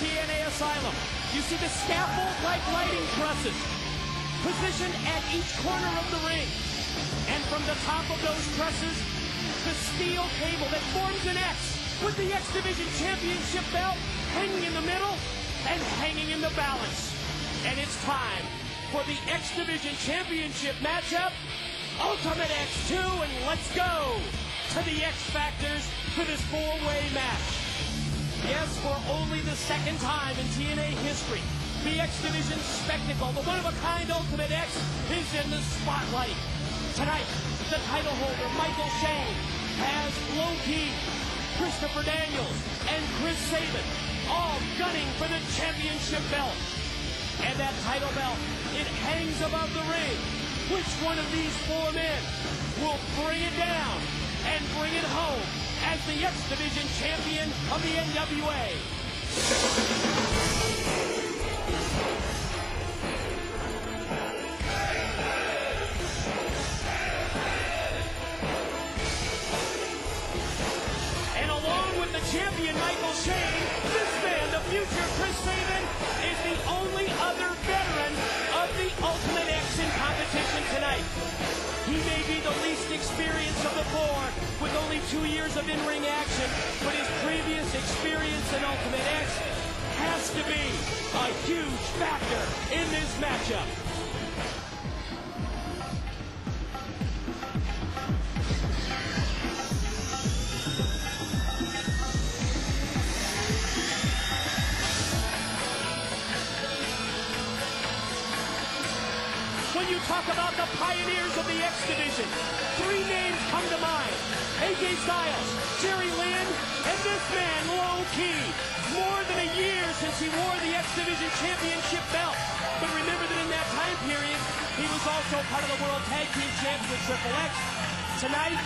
TNA Asylum. You see the scaffold-like lighting trusses positioned at each corner of the ring. And from the top of those trusses, the steel cable that forms an X with the X Division Championship belt hanging in the middle and hanging in the balance. And it's time for the X Division Championship matchup, Ultimate X2, and let's go to the X Factors for this four-way match. Yes, for only the second time in TNA history, the X Division spectacle, the one-of-a-kind Ultimate X, is in the spotlight. Tonight, the title holder, Michael Shane, has Low Key, Christopher Daniels, and Chris Sabin, all gunning for the championship belt. And that title belt, it hangs above the ring. Which one of these four men will bring it down and bring it home as the X Division champion of the NWA? And along with the champion Michael Shane, this man, the future Chris Sabin, is the only other veteran of the Ultimate X in competition tonight. He may be the least experienced of the four, with only 2 years of in-ring action, but his previous experience in Ultimate X has to be a huge factor in this matchup. When you talk about the pioneers of the X Division, 3 names come to mind: AJ Styles, Jerry Lynn, and this man, Low Key. More than a year since he wore the X Division Championship belt. But remember that in that time period, he was also part of the World Tag Team Champion with Triple X. Tonight,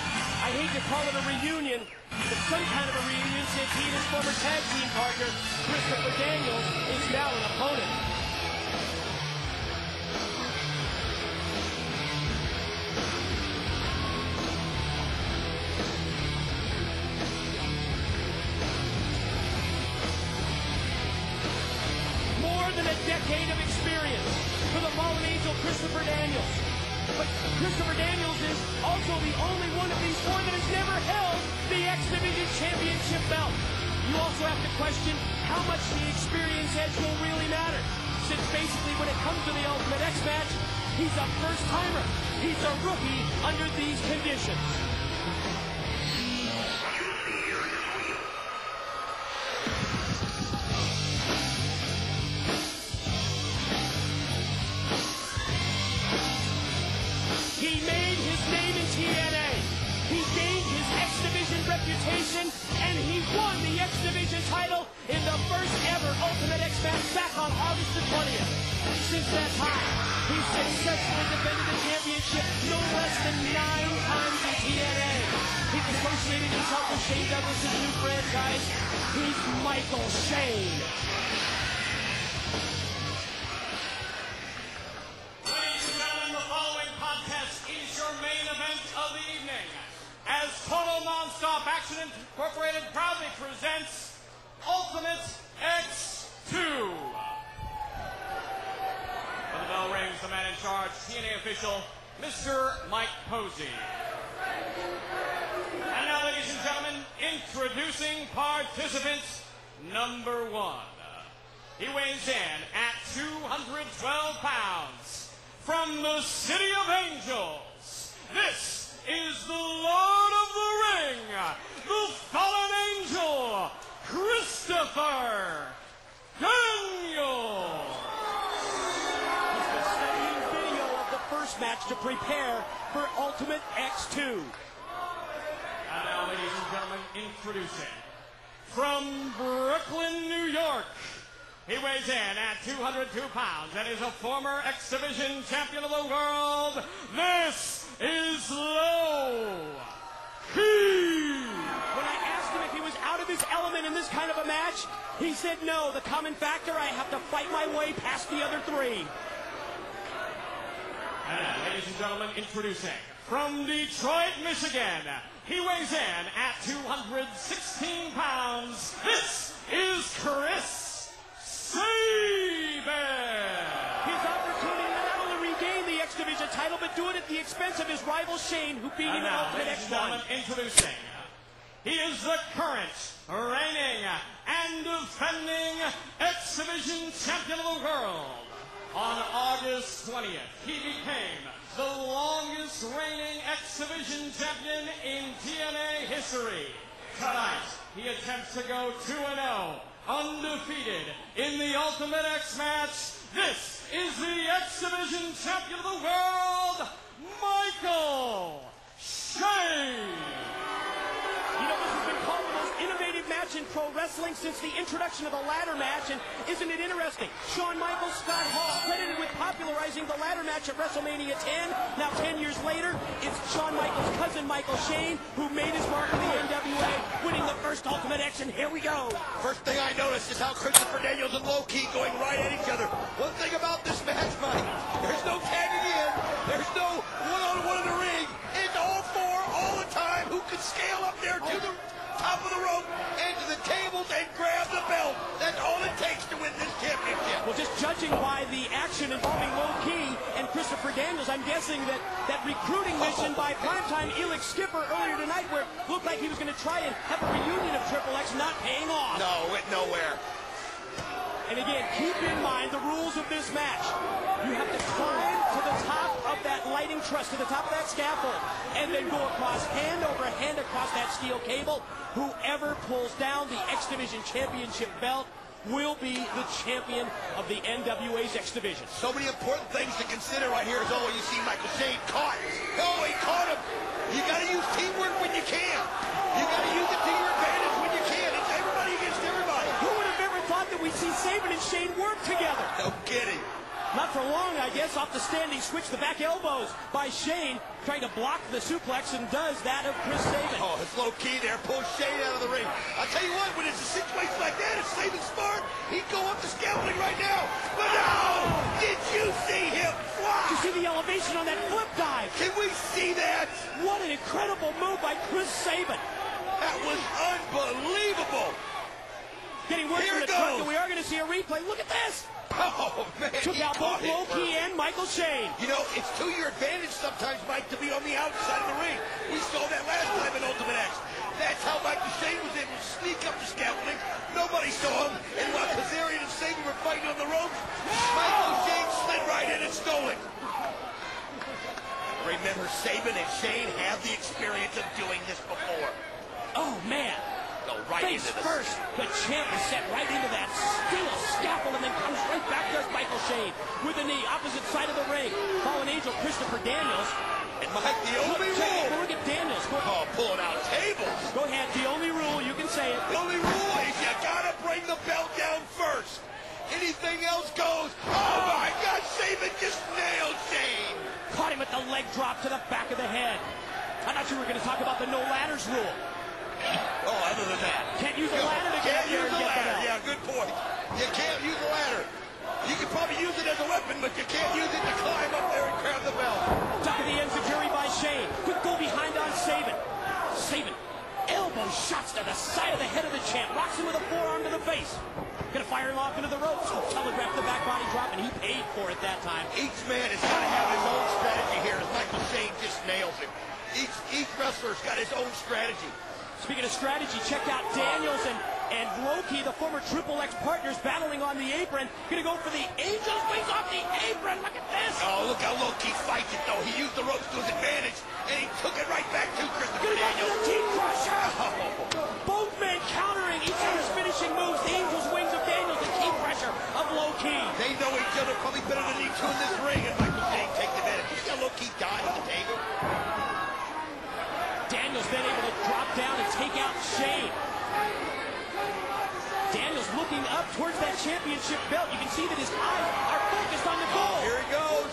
I hate to call it a reunion, but some kind of a reunion since he and his former tag team partner, Christopher Daniels, is now an opponent. A decade of experience for the fallen angel Christopher Daniels. But Christopher Daniels is also the only one of these four that has never held the X Division Championship belt. You also have to question how much the experience edge will really matter, since basically when it comes to the Ultimate X match, he's a first-timer. He's a rookie under these conditions. He made his name in TNA. He gained his X Division reputation, and he won the X Division title in the first ever Ultimate X match back on August the 20th. Since that time, he's successfully defended the championship no less than 9 times in TNA. He's associated himself with Shane Douglas' new franchise. He's Michael Shane. Main event of the evening, as Total Nonstop Action Incorporated proudly presents Ultimate X2. When the bell rings, the man in charge, TNA official, Mr. Mike Posey. And now, ladies and gentlemen, introducing participant number 1. He weighs in at 212 pounds from the City of Angels. This is the Lord of the Ring, the fallen angel, Christopher Daniels. He's been studying video of the first match to prepare for Ultimate X2. And now, ladies and gentlemen, introducing from Brooklyn, New York. He weighs in at 202 pounds and is a former X Division champion of the world. This is Low Key. When I asked him if he was out of his element in this kind of a match, he said no. The common factor, I have to fight my way past the other 3. And ladies and gentlemen, introducing from Detroit, Michigan. He weighs in at 216 pounds. This is Chris expense of his rival Shane, who beat him in Ultimate X1. Introducing, he is the current, reigning, and defending X Division Champion of the World. On August 20th, he became the longest reigning X Division Champion in TNA history. Tonight, he attempts to go 2-0, undefeated in the Ultimate X match. This is the X Division Champion of the World, Michael Shane. You know, this has been called the most innovative match in pro wrestling since the introduction of the ladder match, and isn't it interesting? Shawn Michaels, Scott Hall, credited with popularizing the ladder match at WrestleMania 10. Now, 10 years later, it's Shawn Michaels' cousin, Michael Shane, who made his mark in the NWA, winning the first Ultimate X, and here we go. First thing I noticed is how Christopher Daniels and Low Ki going right at each other. One thing about this match, Mike, there's no tagging in, there's no one-on-one in the ring. It's all four, all the time, who can scale up there to the top of the rope and to the tables and grab the belt. That's all it takes to win this championship. Well, just judging by the action involving Low Ki and Christopher Daniels, I'm guessing that recruiting mission by primetime Elix Skipper earlier tonight, where it looked like he was going to try and have a reunion of Triple X, not paying off. No, went nowhere. And again, keep in mind the rules of this match. You have to climb to the top of that lighting truss, to the top of that scaffold, and then go across, hand over hand across that steel cable. Whoever pulls down the X Division Championship belt will be the champion of the NWA's X Division. So many important things to consider right here. As always, you see Michael Shane caught. Oh, he caught him. You got to use teamwork when you can. You got to use it to your advantage when you can. It's everybody against everybody. Who would have ever thought that we'd see Sabin and Shane work together? No kidding. Not for long, I guess. Off the standing switch, the back elbows by Shane, trying to block the suplex, and does that of Chris Sabin. Oh, it's Low Ki there. Pulls Shane out of the ring. I'll tell you what, when it's a situation like that, if Sabin's smart, he'd go up the scaffolding right now. But no! Did you see him fly? Did you see the elevation on that flip dive? Can we see that? What an incredible move by Chris Sabin. That was unbelievable. Getting worse Here from the it truck, goes. and we are going to see a replay. Look at this. Oh, man. Took he out caught both it Low Ki perfect. and Michael Shane. You know, it's to your advantage sometimes, Mike, to be on the outside of the ring. We saw that last time in Ultimate X. That's how Michael Shane was able to sneak up the scaffolding. Nobody saw him. And while Kazarian and Sabin were fighting on the ropes, Michael Shane slid right in and stole it. Remember, Sabin and Shane have the experience of doing this before. Oh, man. Go right Face into the... first, the champ is set right into that steel scaffold and then comes right back, does Michael Shane with the knee, opposite side of the ring. Fallen Angel Christopher Daniels. And Mike, the only rule... Look at Daniels. Oh, pulling out tables. Go ahead, the only rule, you can say it. The only rule is you gotta bring the belt down first. Anything else goes. Oh my God, Sabin just nailed Shane. Caught him at the leg drop to the back of the head. I thought you were going to talk about the no ladders rule. Oh, other than that. Can't use the ladder to get up Can't there use and the get the ladder. belt. Yeah, good point. You can't use the ladder. You can probably use it as a weapon, but you can't use it to climb up there and grab the belt. Tuck of the enziguri by Shane. Quick go behind on Sabin. Sabin. Elbow shots to the side of the head of the champ. Rocks him with a forearm to the face. Gonna fire him off into the ropes. Telegraph the back body drop, and he paid for it that time. Each man has got to have his own strategy here as Michael Shane just nails him. Each wrestler's got his own strategy. Speaking of strategy, check out Daniels and Low Ki, the former Triple X partners, battling on the apron. Gonna go for the Angel's wings off the apron. Look at this. Oh, look how Low Ki fights it, though. He used the ropes to his advantage, and he took it right back to Christopher Daniels. The team crusher. Oh. Both men countering each other's finishing moves. The Angel's wings of Daniels, the key pressure of Low Ki. They know each other probably better than each other in this ring, and Michael Shane takes advantage. You see how Low Ki died on the table? Daniels then able to drop down and take out Shane. Daniels looking up towards that championship belt. You can see that his eyes are focused on the goal. Here he goes.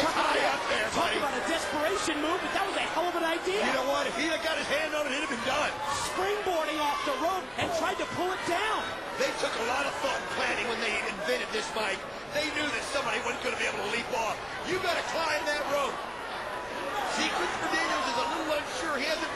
It's high up there, Talk buddy. about a desperation move, but that was a hell of an idea. You know what? If he'd have got his hand on it, it'd have been done. Springboarding off the rope and tried to pull it down. They took a lot of thought and planning when they invented this, Mike. They knew that somebody wasn't going to be able to leap off. You got to climb that rope. See, Christopher Daniels is a little unsure. He hasn't been